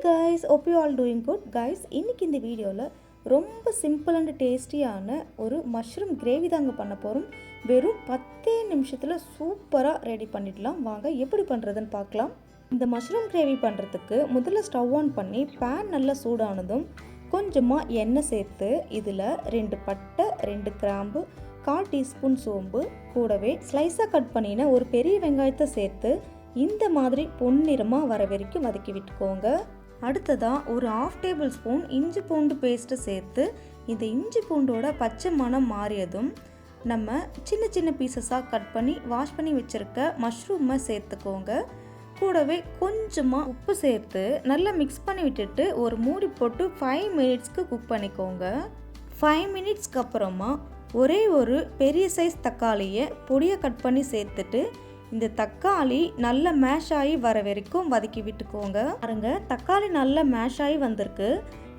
guys, hope you all doing good. Guys, இன்னைக்கு இந்த வீடியோல ரொம்ப சிம்பிள் அண்ட் டேஸ்டியான ஒரு மஷ்ரூம் கிரேவி தாங்க பண்ண போறோம். வெறும் 10 நிமிஷத்துல சூப்பரா ரெடி பண்ணிடலாம். வாங்க எப்படி பண்றதுன்னு பார்க்கலாம். இந்த மஷ்ரூம் கிரேவி பண்றதுக்கு முதல்ல ஸ்டவ் ஆன் பண்ணி pan நல்லா சூடானதும் கொஞ்சமா எண்ணெய் சேர்த்து இதுல 2 பட்டை, 2 கிராம்பு, 1/4 டீஸ்பூன் சோம்பு, கூடவே ஸ்லைஸா கட் பண்ணின ஒரு பெரிய வெங்காயத்தை சேர்த்து இந்த மாதிரி பொன்னிறமா வர வரைக்கும் வதக்கி விட்டுக்கோங்க. அடுத்ததா ஒரு 1/2 டேபிள் ஸ்பூன் இஞ்சி பூண்டு பேஸ்ட் சேர்த்து இந்த இஞ்சி பூண்டோட பச்சை மணம் மாறியதும் நம்ம சின்ன சின்ன பீசஸா கட் பண்ணி வாஷ் பண்ணி வச்சிருக்க மஷ்ரூமை சேர்த்துக்கோங்க. கூடவே கொஞ்சமா உப்பு சேர்த்து நல்லா மிக்ஸ் பண்ணி விட்டுட்டு ஒரு மூடி போட்டு 5 மினிட்ஸ்க்கு குக் பண்ணிக்கோங்க. 5 மினிட்ஸ்க்கு அப்புறமா ஒரே ஒரு பெரிய சைஸ் தக்காளியை பொடியை கட் பண்ணி சேர்த்துட்டு இந்த தக்காளி நல்ல மேஷ் ஆகி வர வரைக்கும் வதக்கி விட்டுக்கோங்க. பாருங்க, தக்காளி நல்ல மேஷ் ஆகி வந்திருக்கு.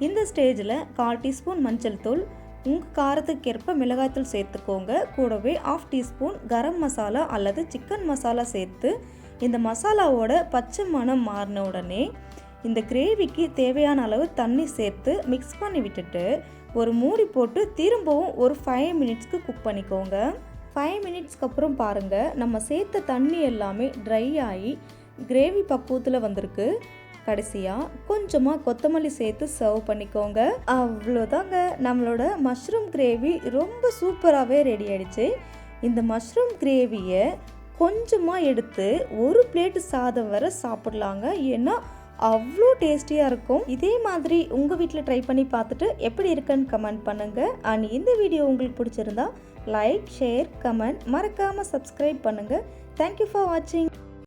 இந்த ஸ்டேஜில் 1/4 டீஸ்பூன் மஞ்சள் தூள், உங்கள் காரத்துக்கு ஏற்ப மிளகாய்த்தூள் சேர்த்துக்கோங்க. கூடவே 1/2 டீஸ்பூன் கரம் மசாலா அல்லது சிக்கன் மசாலா சேர்த்து இந்த மசாலாவோட பச்சை மணம் மாறின உடனே இந்த கிரேவிக்கு தேவையான அளவு தண்ணி சேர்த்து மிக்ஸ் பண்ணி விட்டுட்டு ஒரு மூடி போட்டு திரும்பவும் ஒரு 5 மினிட்ஸ்க்கு குக் பண்ணிக்கோங்க. 5 மினிட்ஸ்க்கு அப்புறம் பாருங்கள், நம்ம சேர்த்த தண்ணி எல்லாமே ட்ரை ஆகி கிரேவி பக்குவத்தில் வந்திருக்கு. கடைசியாக கொஞ்சமாக கொத்தமல்லி சேர்த்து சர்வ் பண்ணிக்கோங்க. அவ்வளோதாங்க, நம்மளோட மஷ்ரூம் கிரேவி ரொம்ப சூப்பராகவே ரெடி ஆயிடுச்சு. இந்த மஷ்ரூம் கிரேவியை கொஞ்சமாக எடுத்து ஒரு பிளேட் சாதம் வரை சாப்பிடலாங்க. ஏன்னா அவ்வளோ டேஸ்டியாக இருக்கும். இதே மாதிரி உங்கள் வீட்டில் ட்ரை பண்ணி பார்த்துட்டு எப்படி இருக்குன்னு கமெண்ட் பண்ணுங்கள். அண்ட் இந்த வீடியோ உங்களுக்கு பிடிச்சிருந்தா லைக், ஷேர், கமெண்ட், மறக்காமல் சப்ஸ்கிரைப் பண்ணுங்கள். தேங்க்யூ ஃபார் வாட்சிங்.